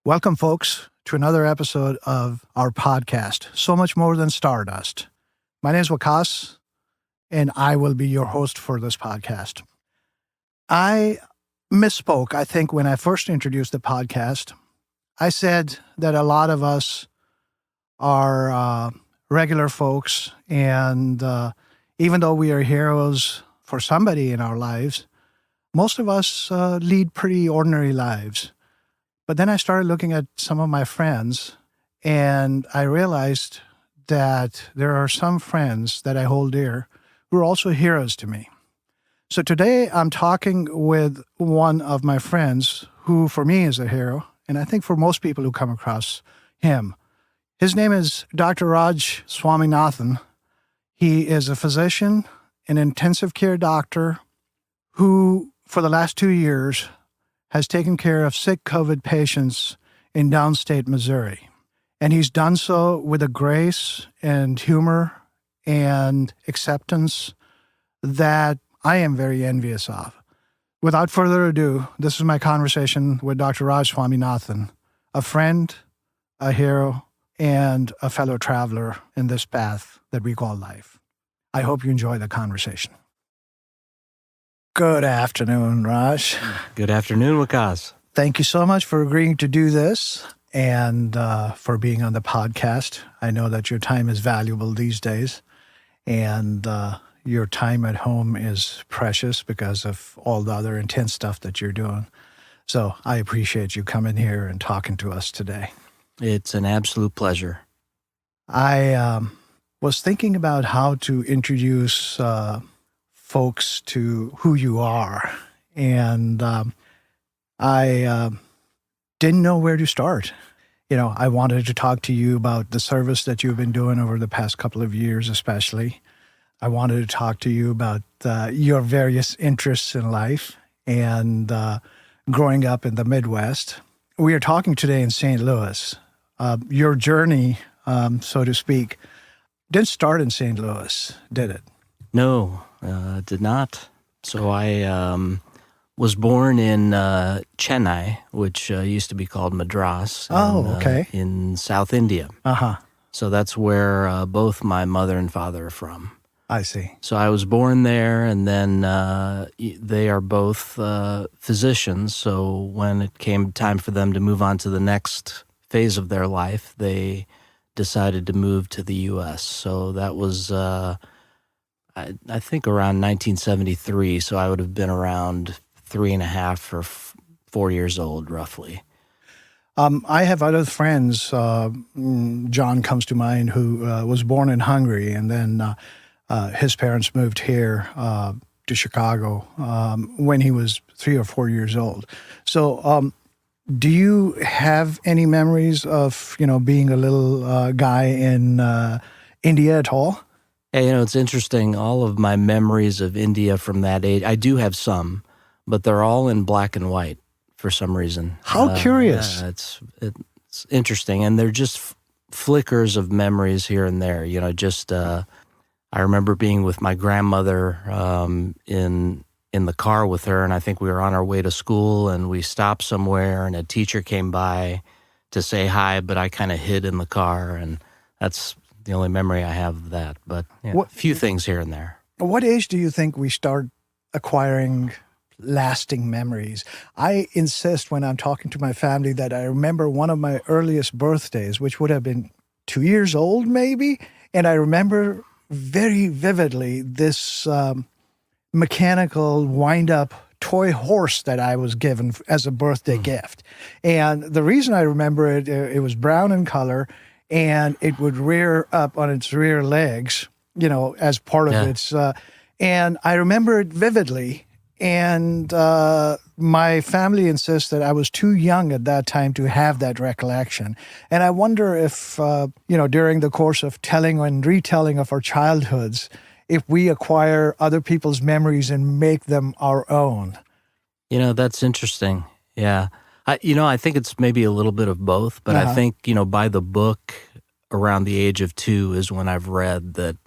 Welcome, folks, to another episode of our podcast, So Much More Than Stardust. My name is Wakas, and I will be your host for this podcast. I misspoke, I think, when I first introduced the podcast. I said that a lot of us are regular folks, and even though we are heroes for somebody in our lives, most of us lead pretty ordinary lives. But then I started looking at some of my friends, and I realized that there are some friends that I hold dear who are also heroes to me. So today I'm talking with one of my friends who for me is a hero, and I think for most people who come across him. His name is Dr. Raj Swaminathan. He is a physician, an intensive care doctor who, for the last 2 years, has taken care of sick COVID patients in downstate Missouri. And he's done so with a grace and humor and acceptance that I am very envious of. Without further ado, this is my conversation with Dr. Raj Swaminathan, a friend, a hero, and a fellow traveler in this path that we call life. I hope you enjoy the conversation. Good afternoon, Raj. Good afternoon, Wakas. Thank you so much for agreeing to do this and for being on the podcast. I know that your time is valuable these days, and your time at home is precious because of all the other intense stuff that you're doing. So I appreciate you coming here and talking to us today. It's an absolute pleasure. I was thinking about how to introduce folks to who you are, and I didn't know where to start. You know, I wanted to talk to you about the service that you've been doing over the past couple of years, especially. I wanted to talk to you about your various interests in life and growing up in the Midwest. We are talking today in St. Louis. Your journey, so to speak, didn't start in St. Louis, did it? No, did not. So I was born in Chennai, which used to be called Madras. Okay. In South India. Uh-huh. So that's where both my mother and father are from. I see. So I was born there, and then they are both physicians. So when it came time for them to move on to the next phase of their life, they decided to move to the U.S. So that was, I think, around 1973. So I would have been around 3.5 or 4 years old, roughly. I have other friends. John comes to mind, who was born in Hungary, and then his parents moved here to Chicago when he was 3 or 4 years old. So do you have any memories of, being a little guy in India at all? Yeah, it's interesting. All of my memories of India from that age, I do have some, but they're all in black and white for some reason. How curious. Yeah, it's interesting. And they're just flickers of memories here and there. I remember being with my grandmother in the car with her, and I think we were on our way to school, and we stopped somewhere, and a teacher came by to say hi, but I kind of hid in the car, and that's the only memory I have of that. But a few things here and there. What age do you think we start acquiring lasting memories? I insist when I'm talking to my family that I remember one of my earliest birthdays, which would have been 2 years old maybe, and I remember very vividly this mechanical wind-up toy horse that I was given as a birthday gift. And the reason I remember it, it was brown in color, and it would rear up on its rear legs, as part of its... and I remember it vividly, and my family insists that I was too young at that time to have that recollection. And I wonder if, during the course of telling and retelling of our childhoods, if we acquire other people's memories and make them our own. That's interesting. Yeah. I think it's maybe a little bit of both, but I think, by the book around the age of 2 is when I've read that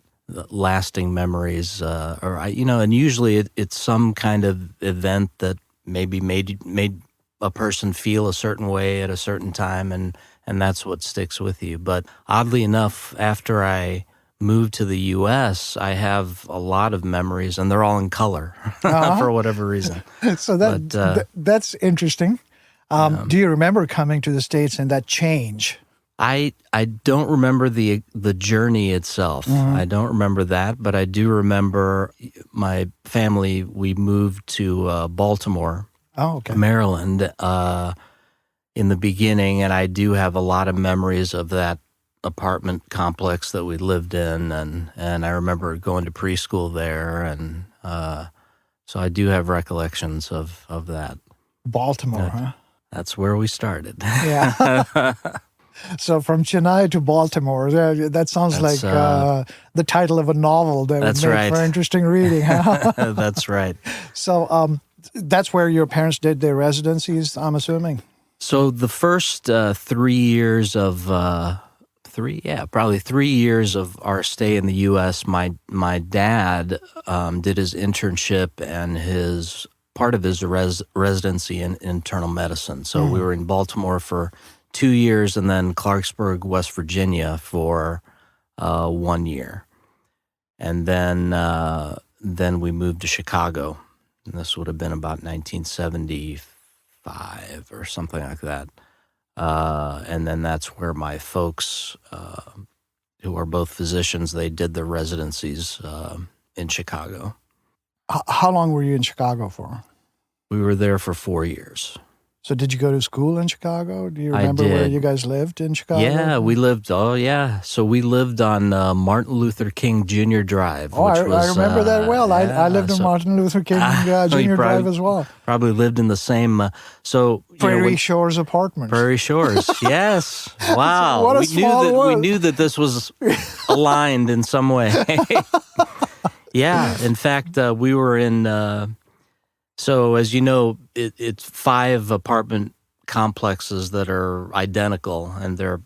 lasting memories, and usually it's some kind of event that maybe made a person feel a certain way at a certain time, and that's what sticks with you. But oddly enough, after I moved to the U.S., I have a lot of memories, and they're all in color for whatever reason. So that's interesting. Do you remember coming to the States and that change? I don't remember the journey itself. I don't remember that, but I do remember my family. We moved to Baltimore, Maryland, in the beginning, and I do have a lot of memories of that apartment complex that we lived in, and I remember going to preschool there, and so I do have recollections of that. Baltimore, huh? That's where we started. Yeah. So from Chennai to Baltimore, that sounds like the title of a novel that would make for interesting reading. Huh? That's right. So that's where your parents did their residencies, I'm assuming? So the first 3 years of, probably 3 years of our stay in the U.S., my dad did his internship and part of his residency in internal medicine. So we were in Baltimore for 2 years, and then Clarksburg, West Virginia for 1 year. And then we moved to Chicago. And this would have been about 1975 or something like that. And then that's where my folks, who are both physicians, they did their residencies in Chicago. How long were you in Chicago for? We were there for 4 years. So did you go to school in Chicago? Do you remember where you guys lived in Chicago? Yeah, we lived, So we lived on Martin Luther King Jr. Drive. I remember that well. I lived on Martin Luther King Jr. Drive as well. Probably lived in the same, Prairie Shores Apartments. Prairie Shores, yes. Wow. What a small world. We knew that this was aligned in some way. Yeah, in fact, we were in... So as you know, it's 5 apartment complexes that are identical, and they're,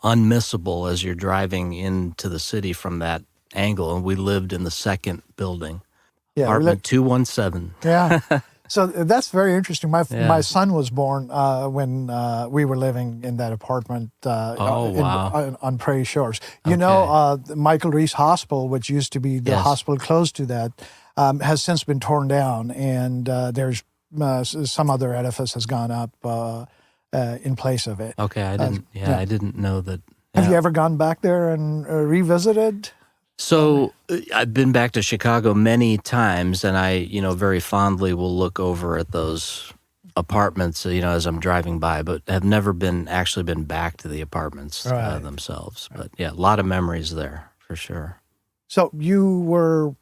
unmissable as you're driving into the city from that angle. And we lived in the second building, apartment 217. Yeah. So that's very interesting. My son was born when we were living in that apartment on Prairie Shores. You know, Michael Reese Hospital, which used to be the hospital close to that, has since been torn down, and there's some other edifice has gone up in place of it. Okay, I didn't know that. Have you ever gone back there and revisited? So I've been back to Chicago many times, and I, very fondly will look over at those apartments, as I'm driving by, but have never actually been back to the apartments themselves. But yeah, a lot of memories there for sure. So you were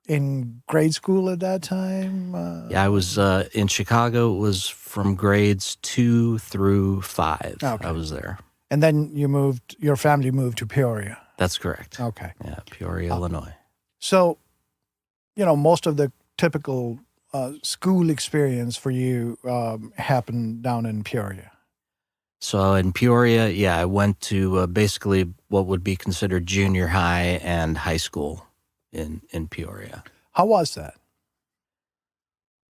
in grade school at that time? I was in Chicago. It was from grades 2 through 5. Okay. I was there. And then your family moved to Peoria. That's correct. Okay. Yeah, Peoria, Illinois. So, most of the typical school experience for you happened down in Peoria. So in Peoria, I went to basically what would be considered junior high and high school in Peoria. How was that?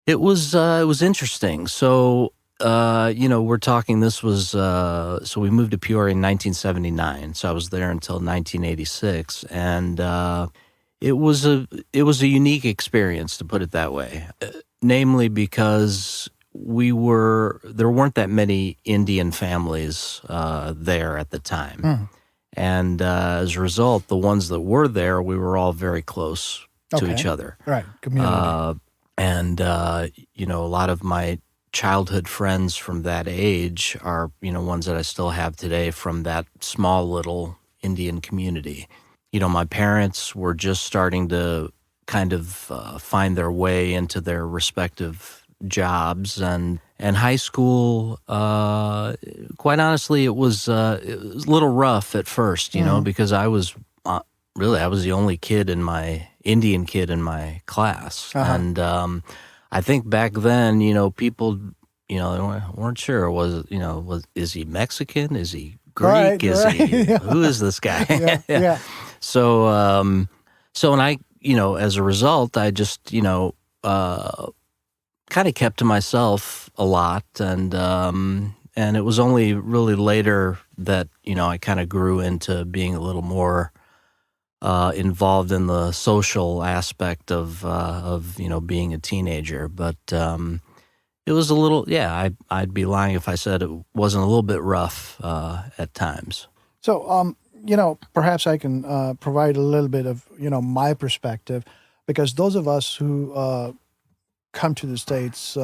It was interesting. So we're talking. This was so we moved to Peoria in 1979. So I was there until 1986, and it was a unique experience, to put it that way. Namely, because there weren't that many Indian families there at the time. And as a result, the ones that were there, we were all very close to each other. Right, community. A lot of my childhood friends from that age are, ones that I still have today from that small little Indian community. My parents were just starting to kind of find their way into their respective jobs, and high school, quite honestly, it was a little rough at first, because I was I was the only Indian kid in my class. And I think back then, people, they weren't sure, is he Mexican? Is he Greek? Who is this guy? Yeah. So, and I, as a result, I just, kind of kept to myself a lot, and it was only really later that I kind of grew into being a little more involved in the social aspect of being a teenager. But it was a little, yeah. I'd be lying if I said it wasn't a little bit rough at times. So, perhaps I can provide a little bit of, my perspective, because those of us who come to the States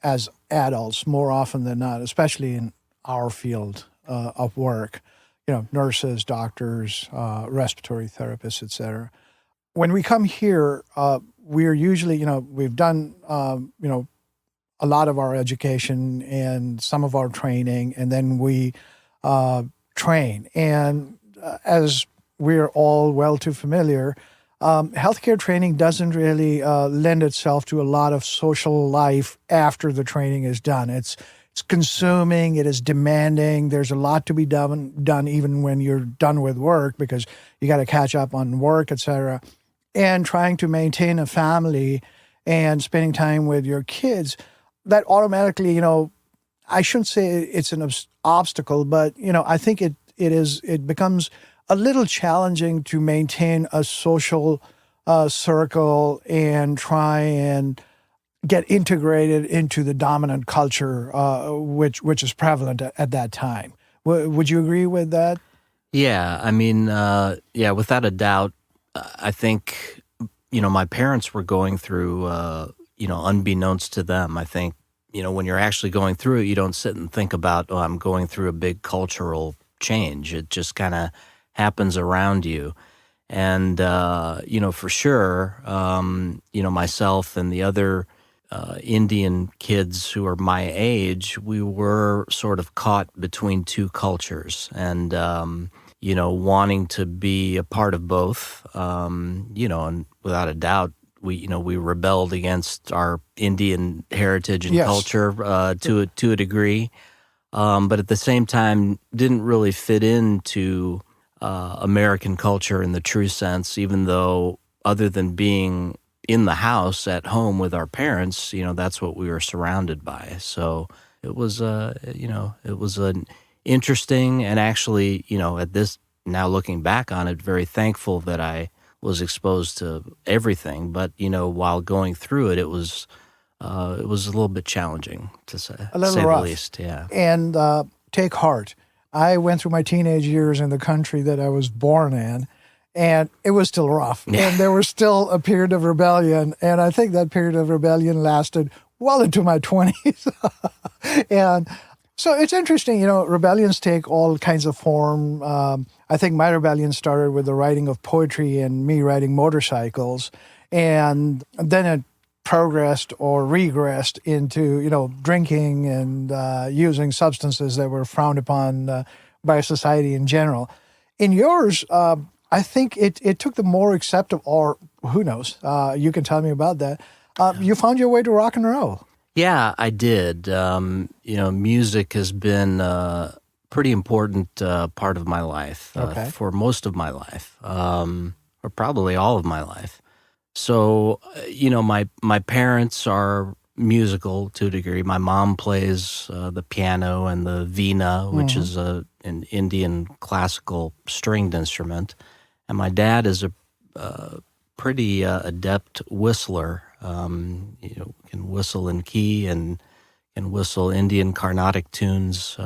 as adults more often than not, especially in our field of work, nurses, doctors, respiratory therapists, etc. When we come here, we're usually, we've done, a lot of our education and some of our training, and then we train. And as we're all well too familiar, healthcare training doesn't really lend itself to a lot of social life after the training is done. It's consuming, it is demanding. There's a lot to be done even when you're done with work, because you got to catch up on work, etc. And trying to maintain a family and spending time with your kids, that automatically, I shouldn't say it's an obstacle, but I think it becomes a little challenging to maintain a social circle and try and get integrated into the dominant culture, which is prevalent at that time. Would you agree with that? Yeah, I mean, without a doubt, I think my parents were going through, unbeknownst to them. I think when you're actually going through it, you don't sit and think about, oh, I'm going through a big cultural change. It just kind of happens around you. And, for sure, myself and the other Indian kids who are my age, we were sort of caught between two cultures and, wanting to be a part of both, and without a doubt, we rebelled against our Indian heritage and Yes. culture to a degree, but at the same time didn't really fit into American culture in the true sense, even though other than being in the house at home with our parents, that's what we were surrounded by. So it was, it was an interesting, and actually, at this, now looking back on it, very thankful that I was exposed to everything. But, while going through it, it was a little bit challenging, to say the rough. least. Yeah. And take heart. I went through my teenage years in the country that I was born in, and it was still rough. Yeah. And there was still a period of rebellion. And I think that period of rebellion lasted well into my 20s. And so it's interesting, rebellions take all kinds of form. I think my rebellion started with the writing of poetry and me riding motorcycles. And then it progressed or regressed into, drinking and using substances that were frowned upon by society in general. In yours, I think it took the more acceptable, or who knows, you can tell me about that. You found your way to rock and roll. Yeah, I did. Music has been a pretty important part of my life for most of my life, or probably all of my life. So, my parents are musical to a degree. My mom plays the piano and the veena, which is an Indian classical stringed instrument. And my dad is a pretty adept whistler. Can whistle in key and can whistle Indian Carnatic tunes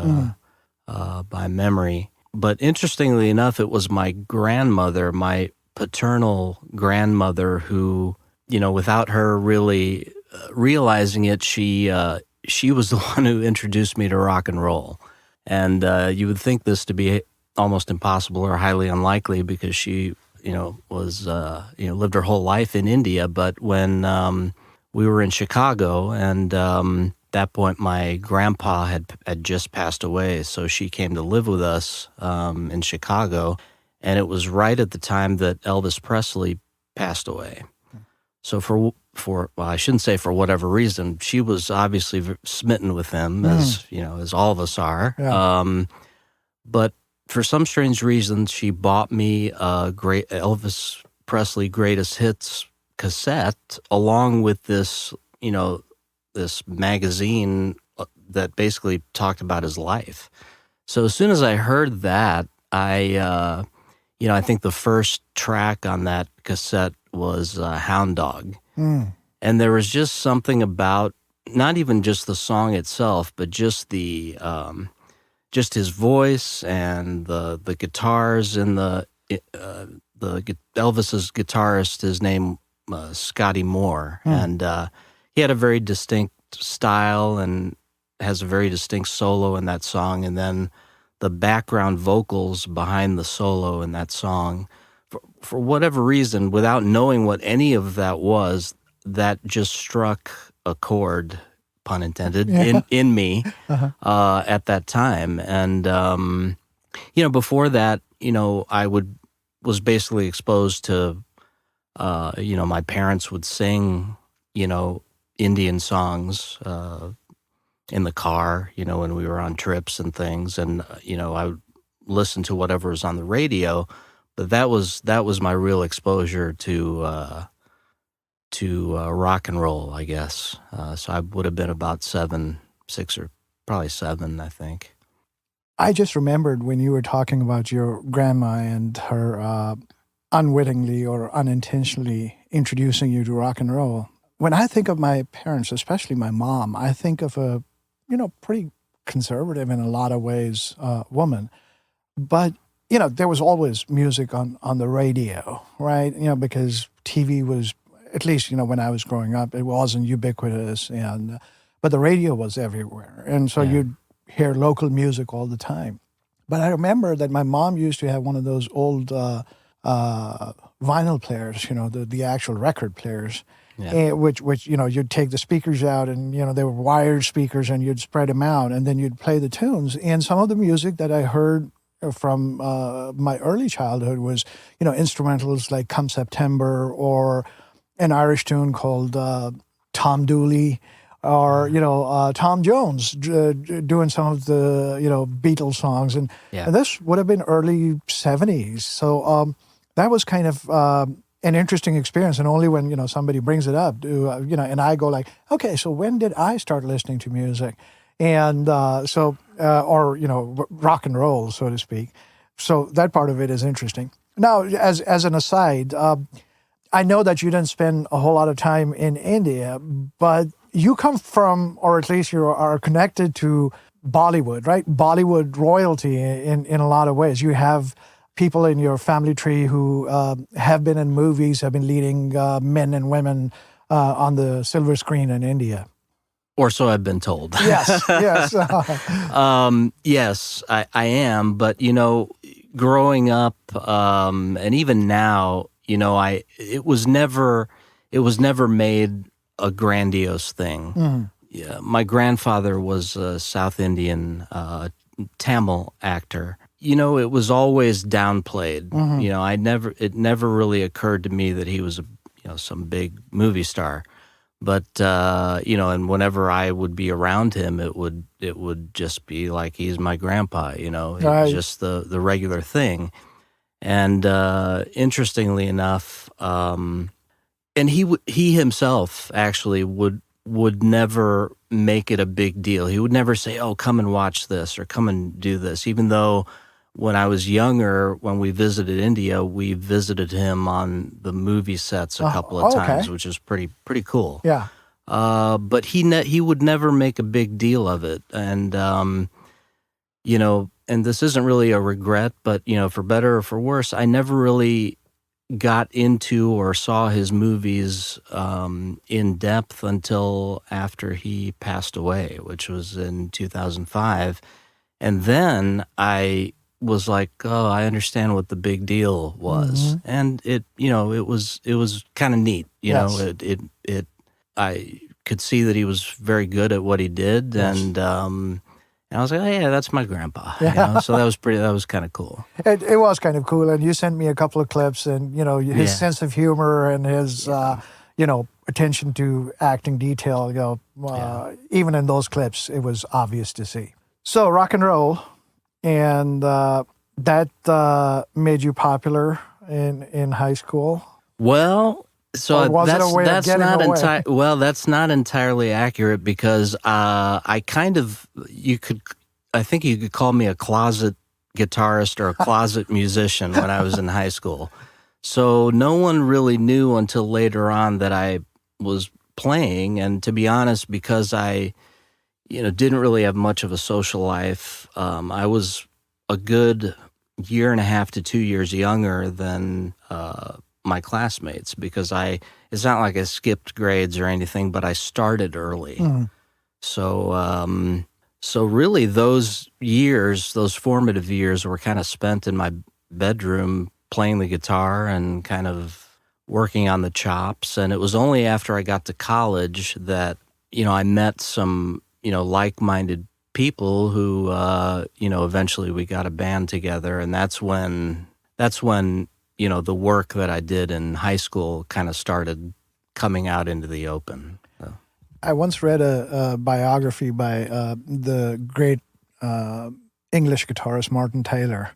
by memory. But interestingly enough, it was my grandmother, my paternal grandmother, who, without her really realizing it, she was the one who introduced me to rock and roll. And you would think this to be almost impossible or highly unlikely, because she was lived her whole life in India. But when we were in Chicago, and at that point my grandpa had just passed away, so she came to live with us in Chicago, and it was right at the time that Elvis Presley passed away. So for well, I shouldn't say for whatever reason, she was obviously smitten with him, as all of us are. Yeah. But for some strange reason, she bought me a great Elvis Presley Greatest Hits cassette, along with this, this magazine that basically talked about his life. So as soon as I heard that, I think the first track on that cassette was Hound Dog. Mm. And there was just something about, not even just the song itself, but just just his voice and the guitars and Elvis's guitarist, his name Scotty Moore, and he had a very distinct style and has a very distinct solo in that song, and then the background vocals behind the solo in that song, for whatever reason, without knowing what any of that was, that just struck a chord, pun intended, in me at that time. And before that, I was basically exposed to my parents would sing Indian songs in the car, when we were on trips and things, and I would listen to whatever was on the radio, but that was my real exposure to rock and roll, I guess. So I would have been about 6 or probably 7, I think. I just remembered when you were talking about your grandma and her unwittingly or unintentionally introducing you to rock and roll. When I think of my parents, especially my mom, I think of a pretty conservative in a lot of ways woman. But, there was always music on the radio, right? Because TV was, at least, when I was growing up, it wasn't ubiquitous. But the radio was everywhere. And so you'd hear local music all the time. But I remember that my mom used to have one of those old vinyl players, the actual record players. Yeah. Which you'd take the speakers out and, they were wired speakers and you'd spread them out and then you'd play the tunes. And some of the music that I heard from my early childhood was, instrumentals like Come September or an Irish tune called Tom Dooley or, Tom Jones doing some of the, Beatles songs. And this would have been early 70s. So that was kind of an interesting experience, and only when somebody brings it up, and I go like, okay, so when did I start listening to music, and rock and roll, so to speak. So that part of it is interesting. Now, as an aside, I know that you didn't spend a whole lot of time in India, but you come from, or at least you are connected to Bollywood, right? Bollywood royalty in a lot of ways. You have people in your family tree who have been in movies, have been leading men and women on the silver screen in India. Or so I've been told. Yes, yes. Yes, I am. But, growing up and even now, it was never made a grandiose thing. Mm-hmm. Yeah, my grandfather was a South Indian Tamil actor. It was always downplayed. Mm-hmm. It never really occurred to me that he was some big movie star. But and whenever I would be around him, it would just be like he's my grandpa. It was just the regular thing. And interestingly enough, and he himself actually would never make it a big deal. He would never say, "Oh, come and watch this" or "Come and do this," even though. When I was younger, when we visited India, we visited him on the movie sets a couple of times, which is pretty cool. Yeah. But he would never make a big deal of it, and and this isn't really a regret, but for better or for worse, I never really got into or saw his movies in depth until after he passed away, which was in 2005, and then I was like, oh, I understand what the big deal was, mm-hmm. and it was kind of neat, yes. I could see that he was very good at what he did, yes. and I was like, oh yeah, that's my grandpa, so that was kind of cool. It was kind of cool, and you sent me a couple of clips, and his sense of humor and his attention to acting detail, even in those clips, it was obvious to see. So rock and roll. And that made you popular in high school? Well, So Or was it a way of that's getting not away? well, that's not entirely accurate because I kind of I think you could call me a closet guitarist or a closet musician when I was in high school. So no one really knew until later on that I was playing, and to be honest, because I didn't really have much of a social life, I was a good year and a half to 2 years younger than my classmates because it's not like I skipped grades or anything, but I started early. Hmm. So really those years, those formative years were kind of spent in my bedroom playing the guitar and kind of working on the chops. And it was only after I got to college that, I met some, like-minded people who, eventually we got a band together. And that's when, the work that I did in high school kind of started coming out into the open. So. I once read a biography by the great English guitarist Martin Taylor,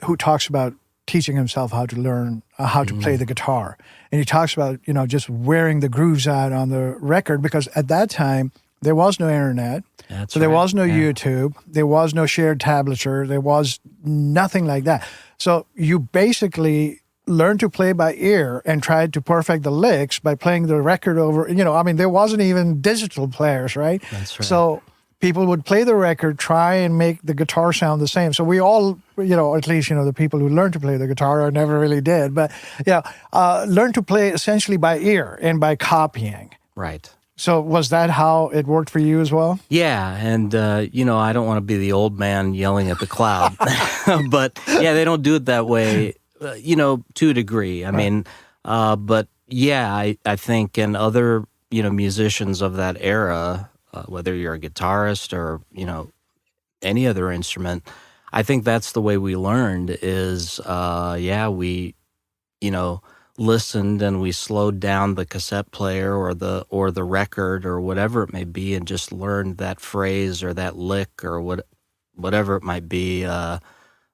who talks about teaching himself how to learn how to play the guitar. And he talks about, just wearing the grooves out on the record because at that time, there was no internet. That's so there right. was no YouTube. There was no shared tablature. There was nothing like that. So you basically learned to play by ear and tried to perfect the licks by playing the record over. There wasn't even digital players, right? That's right. So people would play the record, try and make the guitar sound the same. So we all, at least, the people who learned to play the guitar, I never really did, but learned to play essentially by ear and by copying. Right. So was that how it worked for you as well? Yeah, and I don't want to be the old man yelling at the cloud, but yeah, they don't do it that way, to a degree. I mean, but yeah, I think, and other musicians of that era, whether you're a guitarist or any other instrument, I think that's the way we learned. Is we listened and we slowed down the cassette player or the record or whatever it may be and just learned that phrase or that lick or whatever it might be,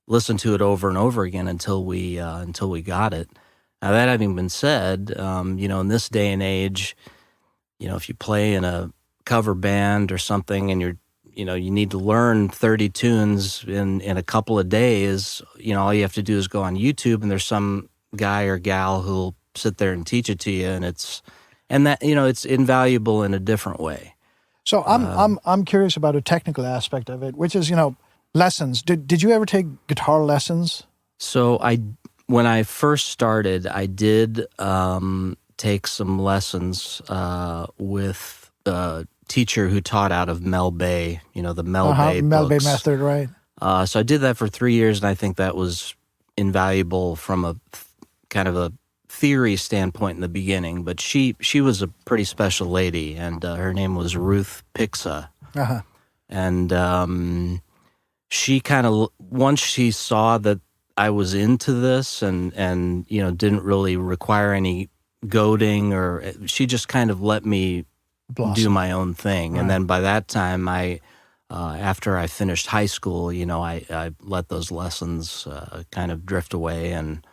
listen to it over and over again until we got it. Now, that having been said, in this day and age, if you play in a cover band or something and you need to learn 30 tunes in a couple of days, all you have to do is go on YouTube and there's some guy or gal who'll sit there and teach it to you, and it's invaluable in a different way. So I'm curious about a technical aspect of it, which is lessons. Did you ever take guitar lessons? So when I first started, I did take some lessons with a teacher who taught out of Mel Bay. The Mel Bay Mel Bay books. method, right? So I did that for 3 years, and I think that was invaluable from a kind of a theory standpoint in the beginning, but she was a pretty special lady, and her name was Ruth Pixa. Uh-huh. And she kind of, once she saw that I was into this and didn't really require any goading, or she just kind of let me do my own thing. Right. And then by that time, after I finished high school, I let those lessons kind of drift away, and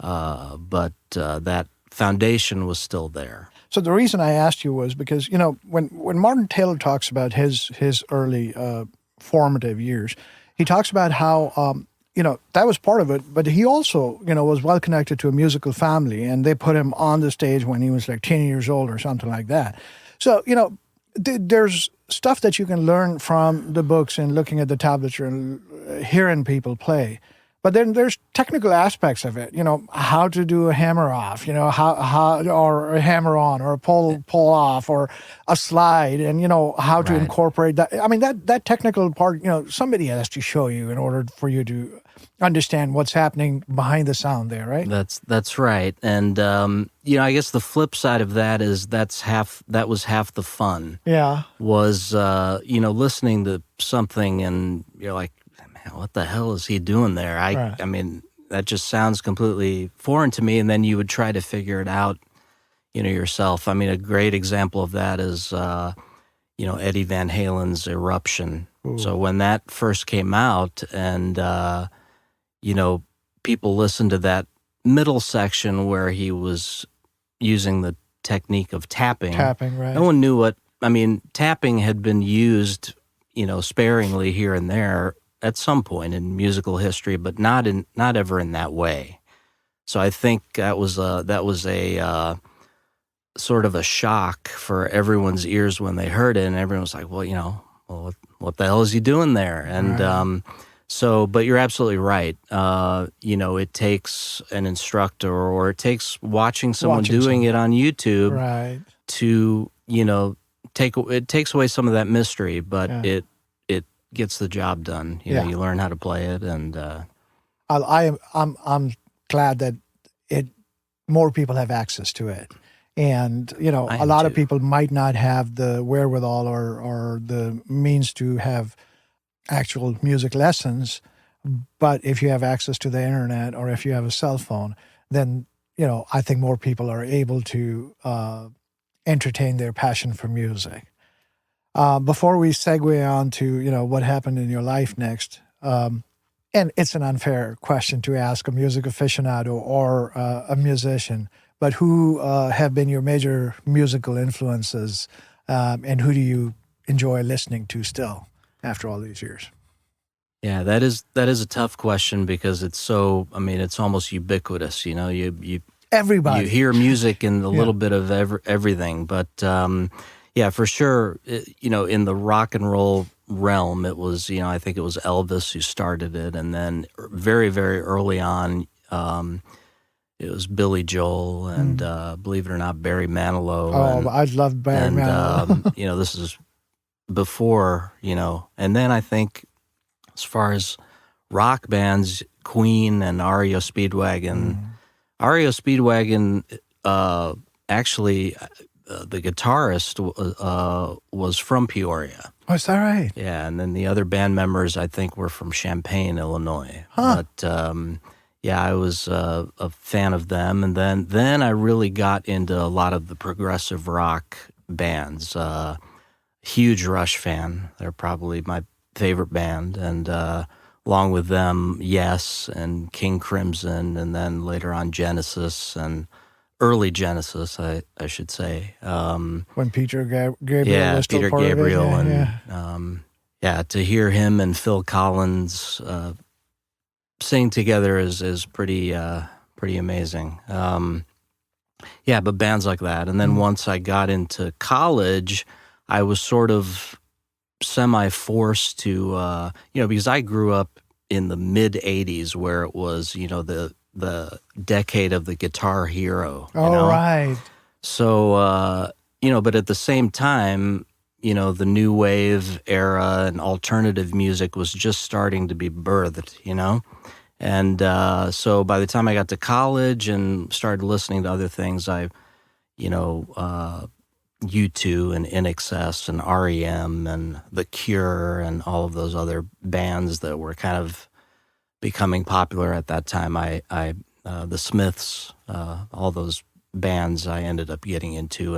but that foundation was still there. So the reason I asked you was because when Martin Taylor talks about his early formative years, he talks about how that was part of it, but he also was well connected to a musical family, and they put him on the stage when he was like 10 years old or something like that. So there's stuff that you can learn from the books and looking at the tablature and hearing people play. But then there's technical aspects of it, how to do a hammer off, how or a hammer on or a pull off or a slide, and how to incorporate that. I mean that technical part, somebody has to show you in order for you to understand what's happening behind the sound there, right? That's right. And I guess the flip side of that is that was half the fun. Yeah. Was listening to something and you're like, what the hell is he doing there? I mean, that just sounds completely foreign to me. And then you would try to figure it out, yourself. I mean, a great example of that is, Eddie Van Halen's Eruption. Ooh. So when that first came out and, people listened to that middle section where he was using the technique of tapping. Tapping, right. No one knew tapping had been used, sparingly here and there at some point in musical history, but not ever in that way. So I think that was a sort of a shock for everyone's ears when they heard it, and everyone was like, well, what the hell is he doing there? And right. but you're absolutely right. It takes an instructor, or it takes watching someone doing it on YouTube, right, to it takes away some of that mystery, but it gets the job done. You learn how to play it, and I'm glad that more people have access to it. And, a lot of people might not have the wherewithal or the means to have actual music lessons. But if you have access to the internet, or if you have a cell phone, then, I think more people are able to entertain their passion for music. Before we segue on to, what happened in your life next, and it's an unfair question to ask a music aficionado or a musician, but who have been your major musical influences, and who do you enjoy listening to still after all these years? Yeah, that is a tough question, because it's so, it's almost ubiquitous. Everybody. You hear music in a little bit of everything, but for sure, in the rock and roll realm, it was, I think it was Elvis who started it, and then very, very early on, it was Billy Joel and, believe it or not, Barry Manilow. Oh, I love Barry Manilow. This is before, and then I think as far as rock bands, Queen and REO Speedwagon. REO Speedwagon, actually, the guitarist was from Peoria. Oh, is that right? Yeah, and then the other band members, I think, were from Champaign, Illinois. Huh. But I was a fan of them, and then I really got into a lot of the progressive rock bands. Huge Rush fan. They're probably my favorite band, and along with them, Yes and King Crimson, and then later on Genesis, and early Genesis, I should say. When Peter Gabriel was still Peter part Gabriel, of it. and to hear him and Phil Collins sing together is pretty amazing. But bands like that, and then once I got into college, I was sort of semi-forced to, because I grew up in the mid-'80s, where it was, the decade of the guitar hero. Right. So, but at the same time, the new wave era and alternative music was just starting to be birthed, And so by the time I got to college and started listening to other things, U2 and INXS and REM and The Cure and all of those other bands that were kind of becoming popular at that time. The Smiths, all those bands I ended up getting into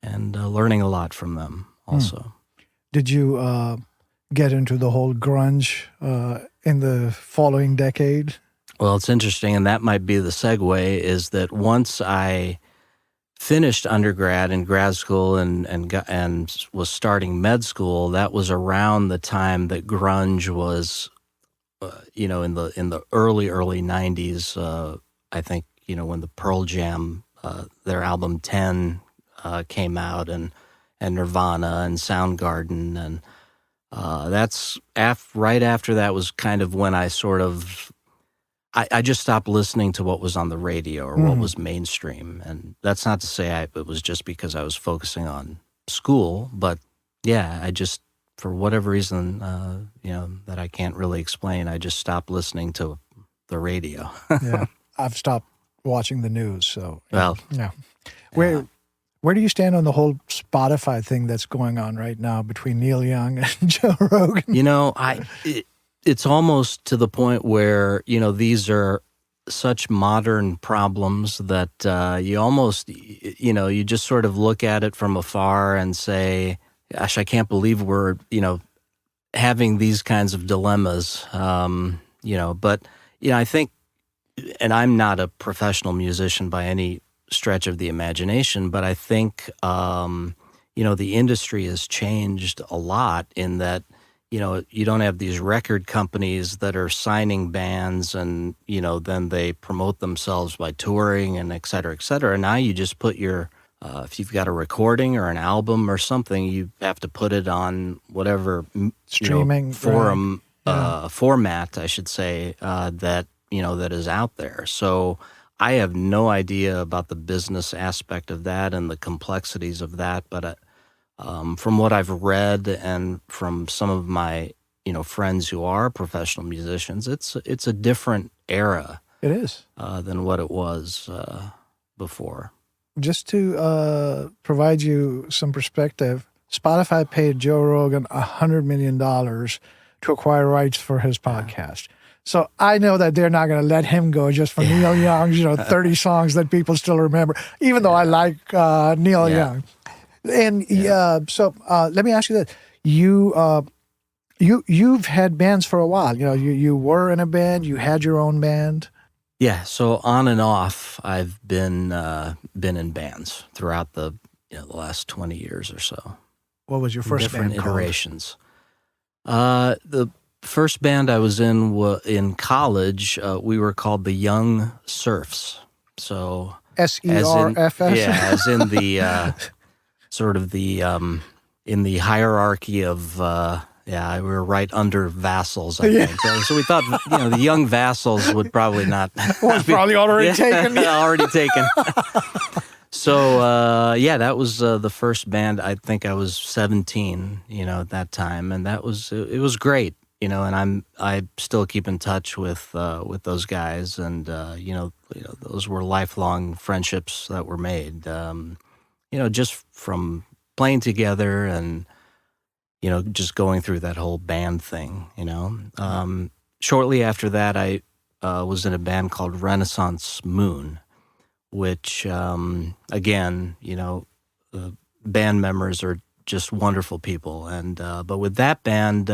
and learning a lot from them also. Did you get into the whole grunge in the following decade? Well, it's interesting, and that might be the segue, is that once I finished undergrad and grad school and was starting med school, that was around the time that grunge was, in the early 90s. I think, when the Pearl Jam, their album 10 came out, and Nirvana and Soundgarden, and that's right after that was kind of when I sort of I just stopped listening to what was on the radio or what was mainstream. And that's not to say it was just because I was focusing on school, but I just, for whatever reason, that I can't really explain, I just stopped listening to the radio. I've stopped watching the news, so. Well. Yeah. Where do you stand on the whole Spotify thing that's going on right now between Neil Young and Joe Rogan? It's almost to the point where, these are such modern problems that you almost, you just sort of look at it from afar and say, gosh, I can't believe we're, having these kinds of dilemmas, but, I think, and I'm not a professional musician by any stretch of the imagination, but I think, the industry has changed a lot in that, you don't have these record companies that are signing bands and, then they promote themselves by touring and et cetera, et cetera. Now you just put if you've got a recording or an album or something, you have to put it on whatever streaming forum, format, I should say, that is out there. So I have no idea about the business aspect of that and the complexities of that, but from what I've read and from some of my friends who are professional musicians, it's a different era. It is than what it was before. Just to provide you some perspective, Spotify paid Joe Rogan $100 million to acquire rights for his podcast. So I know that they're not going to let him go just for Neil Young's 30 songs that people still remember, even though I like Neil Young. And so let me ask you this: you've had bands for a while. You were in a band. You had your own band. Yeah. So on and off, I've been in bands throughout the last 20 years or so. What was your first different band iterations? The first band I was in college, we were called the Young Serfs. So SERFS. Yeah, as in the sort of the in the hierarchy of we were right under vassals, I think. So we thought the young vassals would probably not was probably already taken. Already taken. So that was the first band. I think I was 17, at that time, and it was great, and I still keep in touch with those guys, and those were lifelong friendships that were made, just from playing together and just going through that whole band thing. Shortly after that, I was in a band called Renaissance Moon, which, again, the band members are just wonderful people. And but with that band,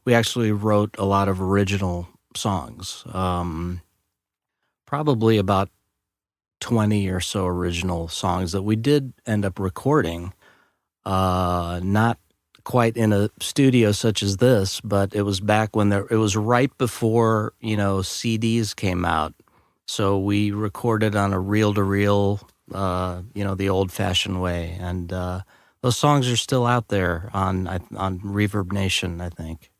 we actually wrote a lot of original songs, probably about 20 or so original songs that we did end up recording, not quite in a studio such as this, but it was back when it was right before, CDs came out. So we recorded on a reel-to-reel, the old-fashioned way. And those songs are still out there on Reverb Nation, I think.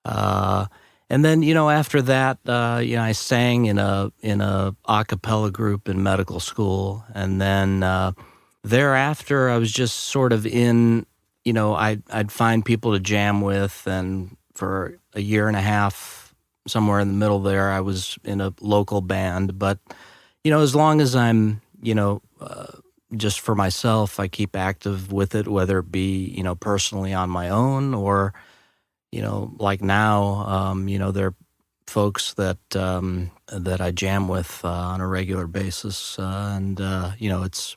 And then, after that, I sang in a a cappella group in medical school. And then thereafter, I was just sort of in, I'd find people to jam with. And for a year and a half, somewhere in the middle there, I was in a local band. But, as long as I'm, just for myself, I keep active with it, whether it be, personally on my own or, like now, there are folks that I jam with on a regular basis. And it's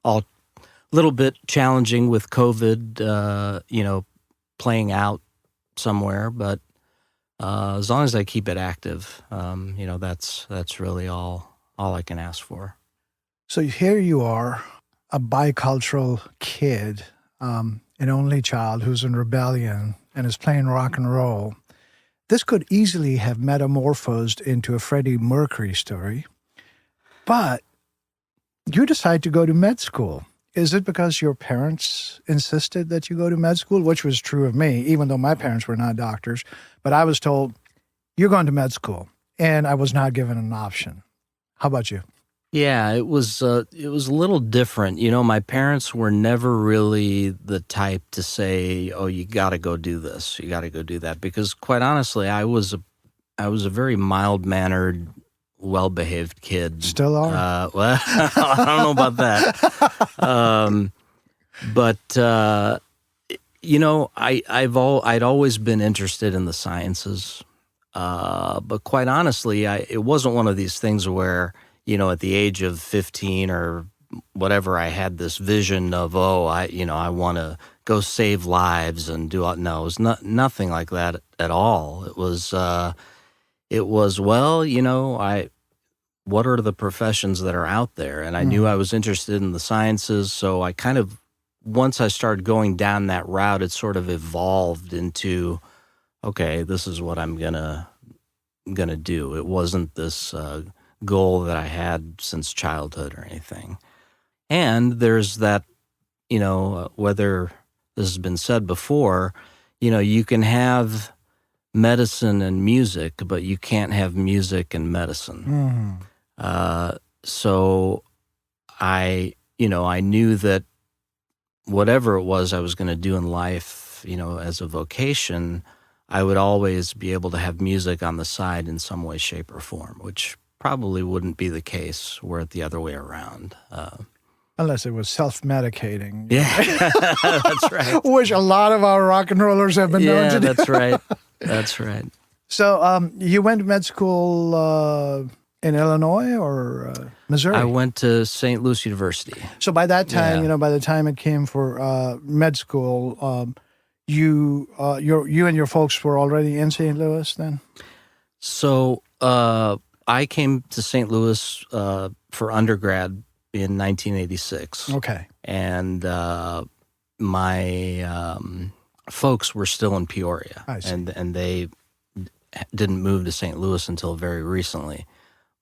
all a little bit challenging with COVID, playing out somewhere. But as long as I keep it active, that's really all I can ask for. So here you are, a bicultural kid, an only child who's in rebellion and is playing rock and roll. This could easily have metamorphosed into a Freddie Mercury story, but you decide to go to med school. Is it because your parents insisted that you go to med school, which was true of me, even though my parents were not doctors, but I was told, you're going to med school, and I was not given an option. How about you? Yeah, it was a little different. My parents were never really the type to say, "Oh, you got to go do this, you got to go do that," because quite honestly, I was a very mild-mannered, well-behaved kid. Still are? Well, I don't know about that. But I'd always been interested in the sciences. But quite honestly, it wasn't one of these things where, at the age of 15 or whatever, I had this vision of, I want to go save lives and do it. No, it was nothing like that at all. It was, what are the professions that are out there? And I knew I was interested in the sciences, so I kind of, once I started going down that route, it sort of evolved into, okay, this is what I'm gonna do. It wasn't this goal that I had since childhood or anything. And there's that, whether this has been said before, you can have medicine and music, but you can't have music and medicine. So I knew that whatever it was I was going to do in life, as a vocation, I would always be able to have music on the side in some way, shape, or form, which probably wouldn't be the case were it the other way around. Unless it was self-medicating. Yeah, that's right. Which a lot of our rock and rollers have been known to do. That's right. That's right. So you went to med school in Illinois or Missouri? I went to St. Louis University. So by that time, by the time it came for med school, you and your folks were already in St. Louis then? So I came to St. Louis for undergrad in 1986. Okay. And my folks were still in Peoria. I see. And they didn't move to St. Louis until very recently.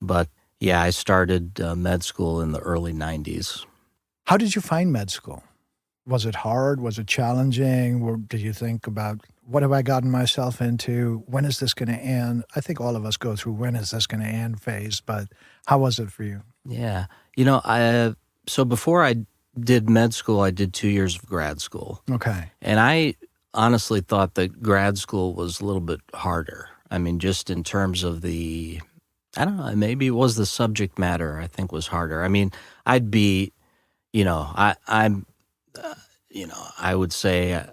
But yeah, I started med school in the early 90s. How did you find med school? Was it hard? Was it challenging? Or did you think about, what have I gotten myself into? When is this going to end? I think all of us go through when is this going to end phase, but how was it for you? Yeah. So before I did med school, I did 2 years of grad school. Okay. And I honestly thought that grad school was a little bit harder. I mean, just in terms of I don't know, maybe it was the subject matter I think was harder. I mean, I'd be, I would say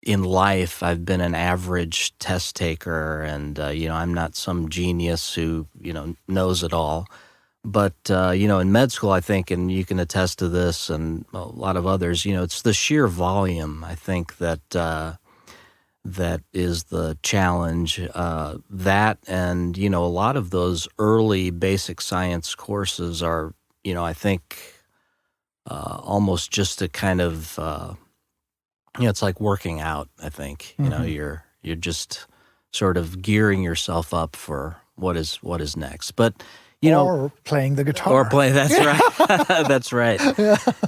in life I've been an average test taker, and I'm not some genius who knows it all. But in med school, I think, and you can attest to this, and a lot of others, it's the sheer volume. I think that is the challenge. That and a lot of those early basic science courses are, I think. Almost just a kind of, it's like working out. I think you're just sort of gearing yourself up for what is next. But or playing the guitar, That's right. That's right.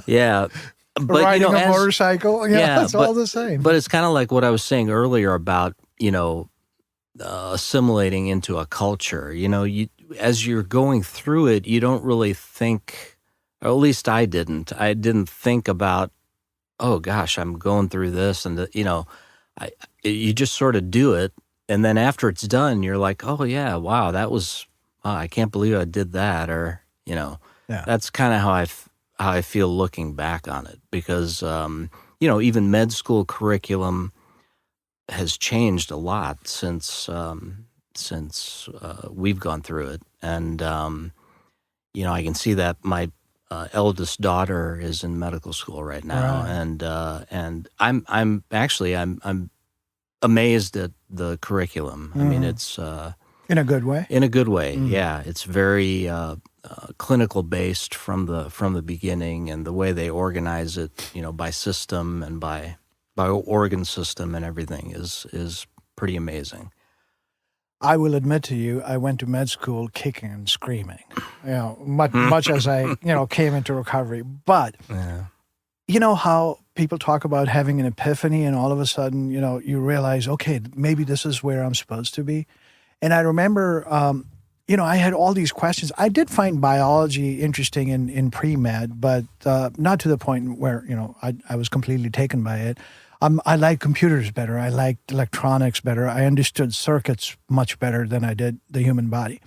Yeah. But riding a motorcycle. It's all the same. But it's kind of like what I was saying earlier about assimilating into a culture. As you're going through it, you don't really think. Or at least I didn't. I didn't think about, oh gosh, I'm going through this, and you just sort of do it, and then after it's done, you're like, oh yeah, wow, that was, I can't believe I did that, or that's kind of how I feel looking back on it, because even med school curriculum has changed a lot since we've gone through it, and I can see that my eldest daughter is in medical school right now, right. And I'm actually amazed at the curriculum. I mean, it's in a good way. In a good way, yeah. It's very clinical based from the beginning, and the way they organize it, by system and by organ system and everything is pretty amazing. I will admit to you, I went to med school kicking and screaming, much as I, came into recovery. But, how people talk about having an epiphany, and all of a sudden, you realize, okay, maybe this is where I'm supposed to be. And I remember, I had all these questions. I did find biology interesting in pre-med, but not to the point where, I was completely taken by it. I liked computers better. I liked electronics better. I understood circuits much better than I did the human body.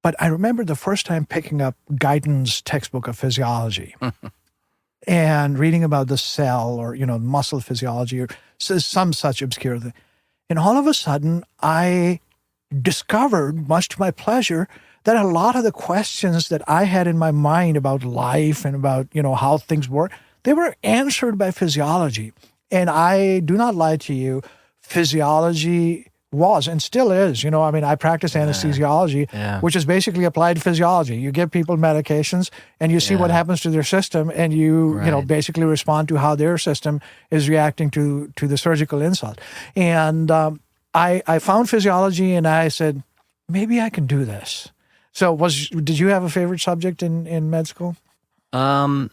But I remember the first time picking up Guyton's textbook of physiology and reading about the cell or, muscle physiology or some such obscure thing. And all of a sudden, I discovered, much to my pleasure, that a lot of the questions that I had in my mind about life and about, how things work, they were answered by physiology. And I do not lie to you, physiology was and still is. I mean, I practice anesthesiology, Yeah. which is basically applied physiology. You give people medications and you see what Yeah. happens to their system, and you Right. basically respond to how their system is reacting to the surgical insult. And I found physiology, and I said, maybe I can do this. So did you have a favorite subject in med school? So,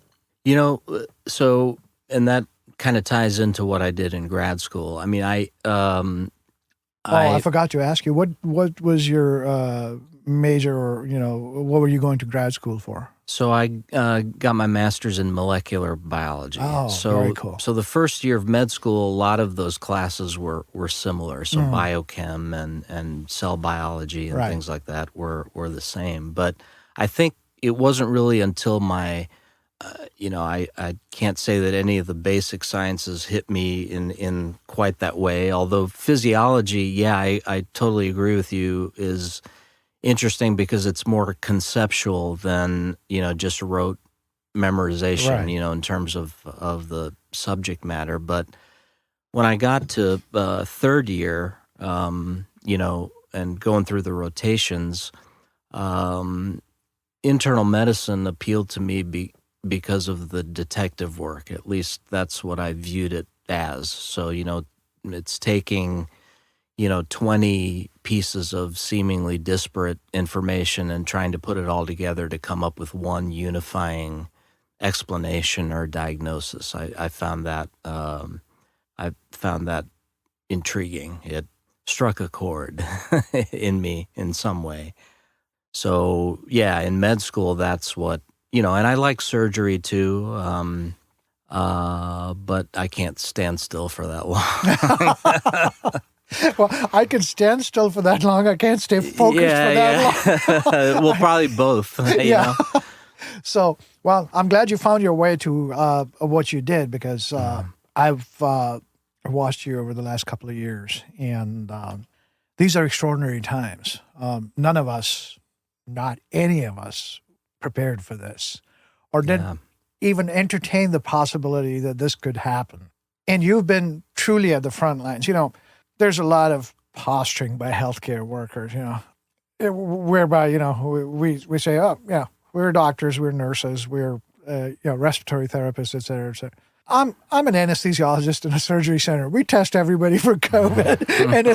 and that kind of ties into what I did in grad school. I mean, I forgot to ask you, what was your major, or what were you going to grad school for? So I got my master's in molecular biology. Oh, so, very cool. So the first year of med school, a lot of those classes were similar. So biochem and cell biology and things like that were the same. But I think it wasn't really until my, I can't say that any of the basic sciences hit me in quite that way. Although physiology, I totally agree with you, is interesting because it's more conceptual than just rote memorization, in terms of the subject matter. But when I got to third year, and going through the rotations, internal medicine appealed to me because of the detective work. At least that's what I viewed it as. So it's taking 20 pieces of seemingly disparate information and trying to put it all together to come up with one unifying explanation or diagnosis. I found that intriguing. It struck a chord in me in some way. So in med school, that's what and I like surgery too. But I can't stand still for that long. Well, I can stand still for that long. I can't stay focused for that long. Well, probably both. You know? So, well, I'm glad you found your way to what you did, because I've watched you over the last couple of years, and these are extraordinary times. None of us, not any of us, prepared for this, or didn't even entertain the possibility that this could happen. And you've been truly at the front lines. There's a lot of posturing by healthcare workers, whereby, we say, oh, yeah, we're doctors, we're nurses, we're, respiratory therapists, et cetera, et cetera. I'm an anesthesiologist in a surgery center. We test everybody for COVID. And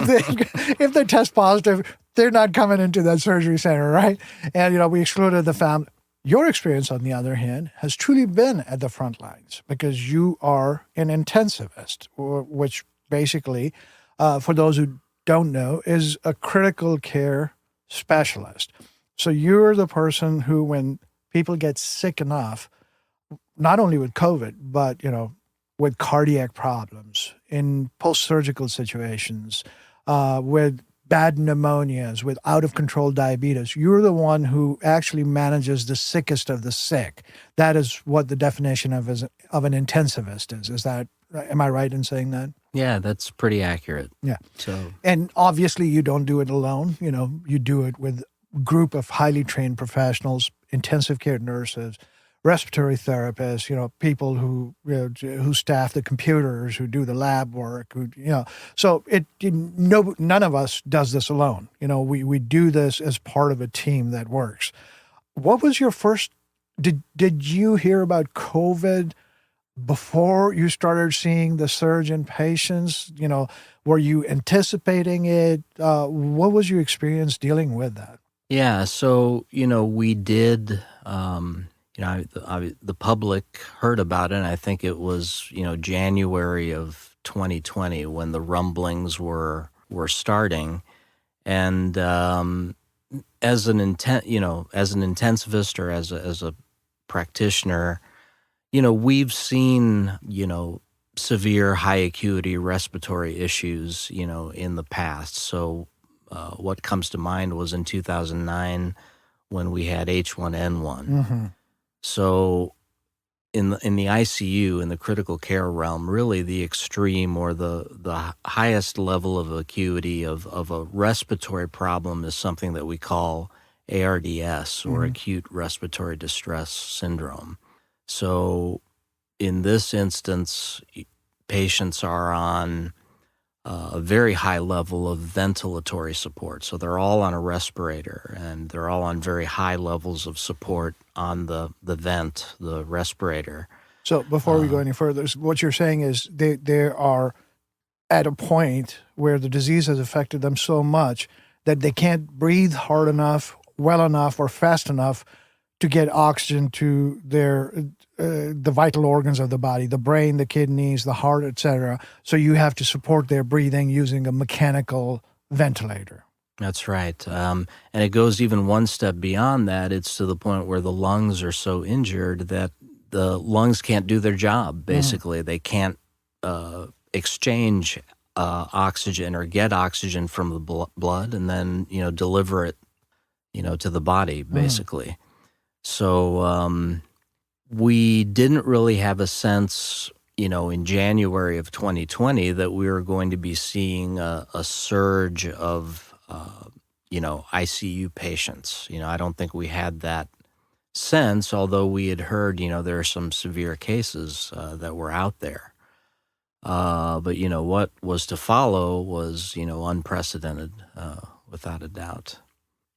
if they test positive, they're not coming into that surgery center, right? And, we excluded the family. Your experience, on the other hand, has truly been at the front lines, because you are an intensivist, which basically, for those who don't know, is a critical care specialist. So you're the person who, when people get sick enough, not only with COVID, but, with cardiac problems, in post-surgical situations, with bad pneumonias, with out-of-control diabetes, you're the one who actually manages the sickest of the sick. That is what the definition of an intensivist is. Is that, am I right in saying that? Yeah, that's pretty accurate. Yeah. So, and obviously you don't do it alone. You do it with a group of highly trained professionals, intensive care nurses, respiratory therapists, people who staff the computers, who do the lab work, So none of us does this alone. We do this as part of a team that works. What was your first? Did you hear about COVID before you started seeing the surge in patients? Were you anticipating it? What was your experience dealing with that? Yeah, so we did. The public heard about it, and I think it was January of 2020 when the rumblings were starting. And as an intensivist or as a practitioner, we've seen severe high acuity respiratory issues in the past. So what comes to mind was in 2009 when we had H1N1. Mm-hmm. So in the ICU, in the critical care realm, really the extreme or the highest level of acuity of a respiratory problem is something that we call ARDS, or acute respiratory distress syndrome. So in this instance, patients are on a very high level of ventilatory support. So they're all on a respirator, and they're all on very high levels of support on the vent, the respirator. So before we go any further, what you're saying is they are at a point where the disease has affected them so much that they can't breathe hard enough, well enough, or fast enough to get oxygen to their the vital organs of the body, the brain, the kidneys, the heart, etc. So you have to support their breathing using a mechanical ventilator. That's right. And it goes even one step beyond that. It's to the point where the lungs are so injured that the lungs can't do their job, basically. They can't exchange oxygen or get oxygen from the blood and then, deliver it, to the body, basically. So we didn't really have a sense, in January of 2020 that we were going to be seeing a surge of, ICU patients. I don't think we had that sense, although we had heard, there are some severe cases that were out there. But, what was to follow was, unprecedented, without a doubt.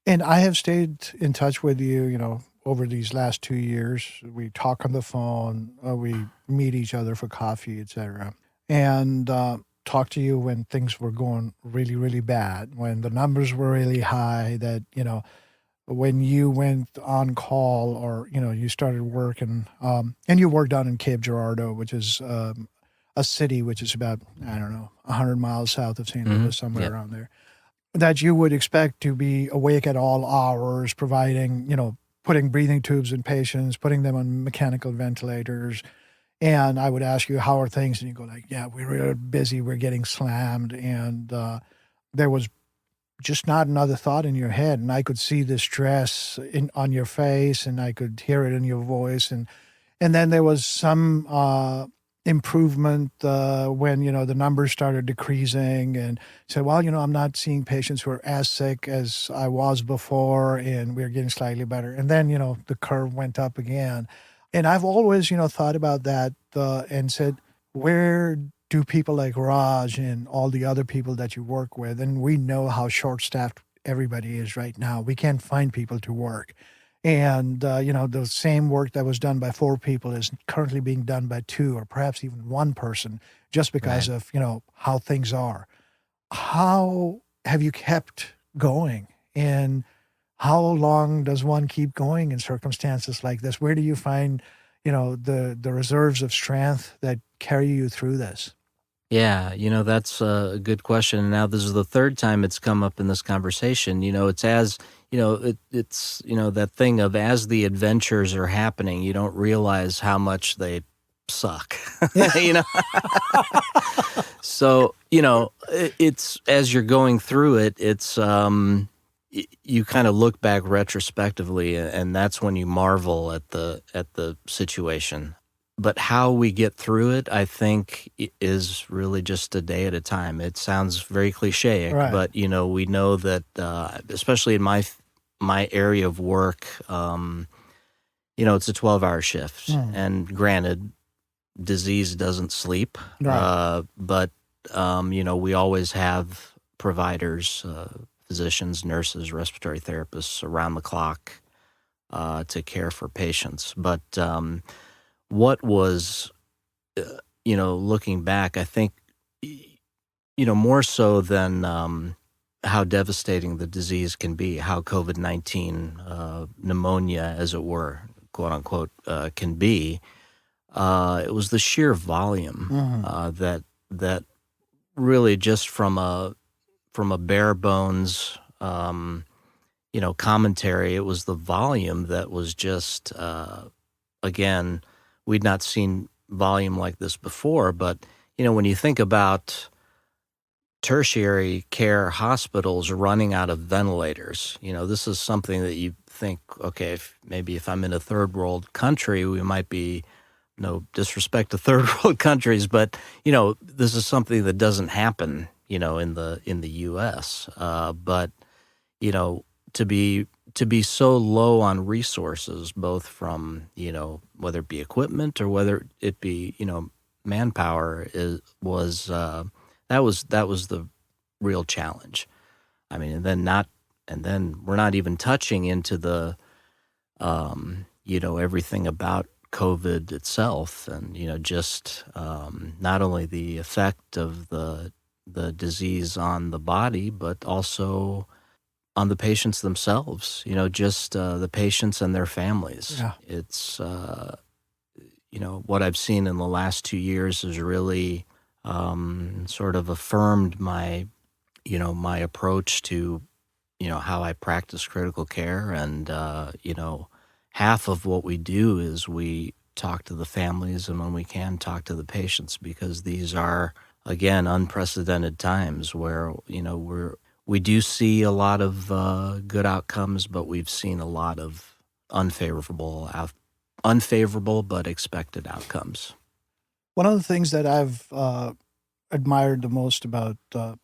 And I have stayed in touch with you, over these last 2 years. We talk on the phone, we meet each other for coffee, etc. And talk to you when things were going really, really bad, when the numbers were really high, that, when you went on call or, you started working, and you worked down in Cape Girardeau, which is a city which is about, 100 miles south of St. Louis, somewhere around there, that you would expect to be awake at all hours, providing, putting breathing tubes in patients, putting them on mechanical ventilators. And I would ask you, how are things? And you go like, yeah, we're really busy. We're getting slammed. And there was just not another thought in your head. And I could see the stress on your face, and I could hear it in your voice. And then there was some improvement when, the numbers started decreasing, and said, well, I'm not seeing patients who are as sick as I was before, and we're getting slightly better. And then, the curve went up again. And I've always, thought about that and said, where do people like Raj and all the other people that you work with, and we know how short-staffed everybody is right now. We can't find people to work. And, the same work that was done by 4 people is currently being done by 2 or perhaps even 1 person, just because of, how things are. How have you kept going? And how long does one keep going in circumstances like this? Where do you find, the reserves of strength that carry you through this? Yeah, that's a good question. Now, this is the 3rd time it's come up in this conversation. It's as, it's that thing of as the adventures are happening, you don't realize how much they suck, So, it's as you're going through it, it's, you kind of look back retrospectively, and that's when you marvel at the situation. But how we get through it, I think, is really just a day at a time. It sounds very cliche, Right. but we know that, especially in my area of work, it's a 12-hour shift, and granted, disease doesn't sleep, Right. but we always have providers, physicians, nurses, respiratory therapists around the clock to care for patients. But what was, looking back, I think, more so than how devastating the disease can be, how COVID-19, pneumonia, as it were, quote unquote, can be, it was the sheer volume that really just from a bare bones, commentary, it was the volume that was just, again, we'd not seen volume like this before. But, when you think about tertiary care hospitals running out of ventilators, this is something that you think, okay, if I'm in a 3rd world country, we might be, no disrespect to 3rd world countries, but, this is something that doesn't happen, in the U.S. But, to be so low on resources, both from, whether it be equipment or whether it be, manpower, was That was the real challenge. I mean, and then we're not even touching into the, everything about COVID itself, and just not only the effect of the disease on the body, but also on the patients themselves. Just the patients and their families. Yeah. It's what I've seen in the last 2 years has really sort of affirmed my approach to how I practice critical care, and half of what we do is we talk to the families, and when we can, talk to the patients, because these are, again, unprecedented times where we do see a lot of good outcomes, but we've seen a lot of unfavorable but expected outcomes. One of the things that I've admired the most about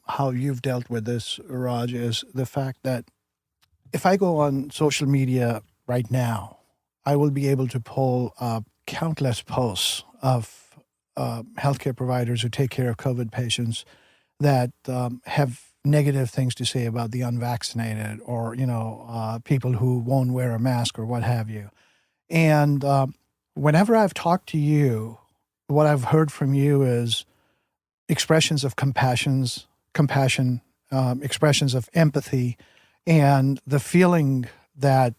how you've dealt with this, Raj, is the fact that if I go on social media right now, I will be able to pull countless posts of healthcare providers who take care of COVID patients that have negative things to say about the unvaccinated, or people who won't wear a mask or what have you. And whenever I've talked to you, what I've heard from you is expressions of compassion, expressions of empathy, and the feeling that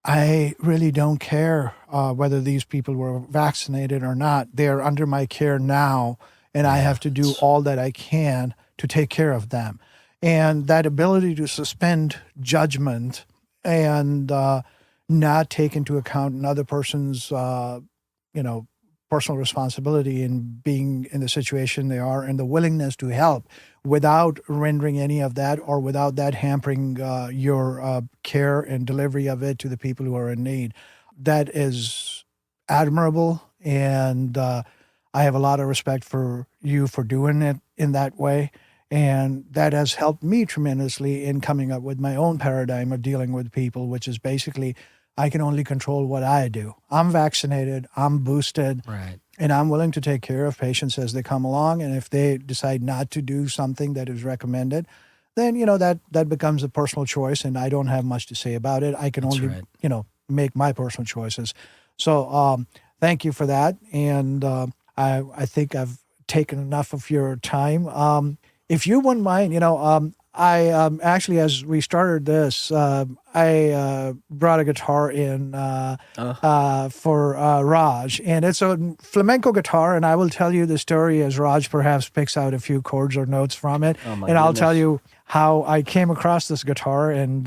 I really don't care whether these people were vaccinated or not. They're under my care now, and I have to do all that I can to take care of them. And that ability to suspend judgment and not take into account another person's, personal responsibility in being in the situation they are, and the willingness to help without rendering any of that, or without that hampering your care and delivery of it to the people who are in need. That is admirable, and I have a lot of respect for you for doing it in that way. And that has helped me tremendously in coming up with my own paradigm of dealing with people, which is basically, I can only control what I do. I'm vaccinated, I'm boosted, Right. and I'm willing to take care of patients as they come along. And if they decide not to do something that is recommended, then, that becomes a personal choice, and I don't have much to say about it. I can That's only, right. make my personal choices. So thank you for that. And I think I've taken enough of your time. If you wouldn't mind, I actually, as we started this, I brought a guitar in for Raj, and it's a flamenco guitar, and I will tell you the story as Raj perhaps picks out a few chords or notes from it, Oh, my and I'll tell goodness. you how I came across this guitar, and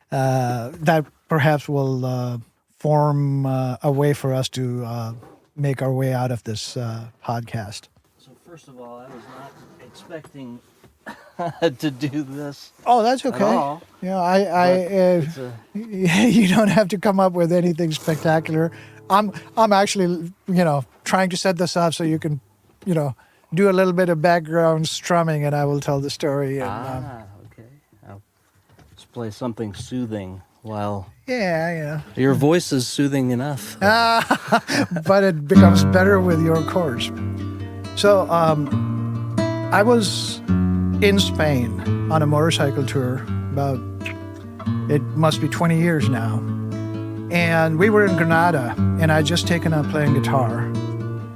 that perhaps will form a way for us to make our way out of this podcast. So first of all, I was not expecting to do this Oh, that's at okay. all. It's a, You don't have to come up with anything spectacular. I'm actually, trying to set this up so you can, do a little bit of background strumming, and I will tell the story. And, okay. I'll just play something soothing while yeah. your voice is soothing enough. But it becomes better with your chords. So I was in Spain on a motorcycle tour about, it must be 20 years now. And we were in Granada, and I'd just taken up playing guitar.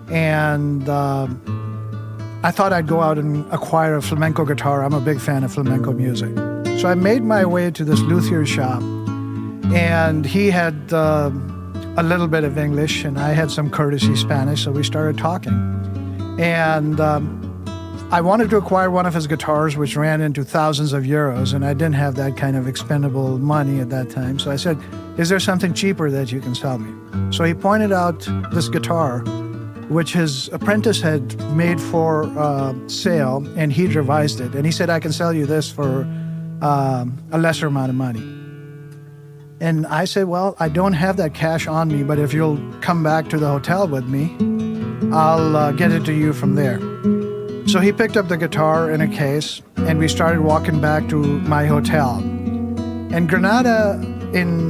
And I thought I'd go out and acquire a flamenco guitar. I'm a big fan of flamenco music. So I made my way to this luthier shop, and he had a little bit of English, and I had some courtesy Spanish, so we started talking. And I wanted to acquire one of his guitars, which ran into thousands of euros, and I didn't have that kind of expendable money at that time. So I said, is there something cheaper that you can sell me? So he pointed out this guitar, which his apprentice had made for sale, and he'd revised it. And he said, I can sell you this for a lesser amount of money. And I said, well, I don't have that cash on me, but if you'll come back to the hotel with me, I'll get it to you from there. So he picked up the guitar in a case, and we started walking back to my hotel. And Granada in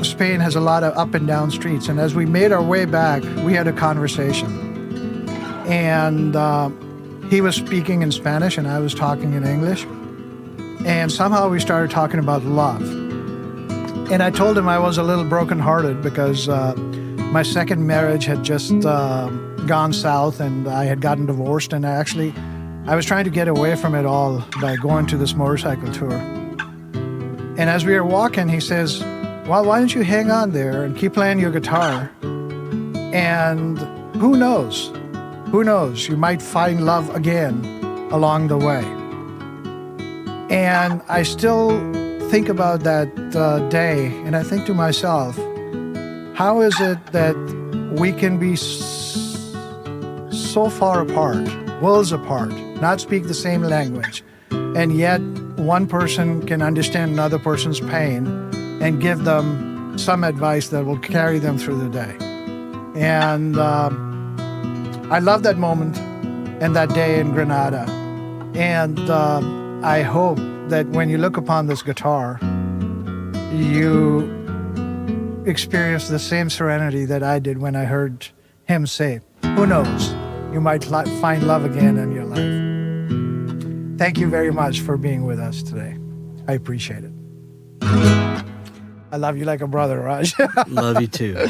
Spain has a lot of up and down streets. And as we made our way back, we had a conversation. And he was speaking in Spanish and I was talking in English. And somehow we started talking about love. And I told him I was a little brokenhearted because my second marriage had just gone south and I had gotten divorced. And I was trying to get away from it all by going to this motorcycle tour. And as we were walking, he says, well, why don't you hang on there and keep playing your guitar? And who knows? Who knows? You might find love again along the way. And I still think about that day, and I think to myself, how is it that we can be so far apart, worlds apart, not speak the same language, and yet one person can understand another person's pain and give them some advice that will carry them through the day. And I love that moment and that day in Granada. And I hope that when you look upon this guitar, you experience the same serenity that I did when I heard him say, who knows, you might find love again in your life. Thank you very much for being with us today. I appreciate it. I love you like a brother, Raj. Love you too.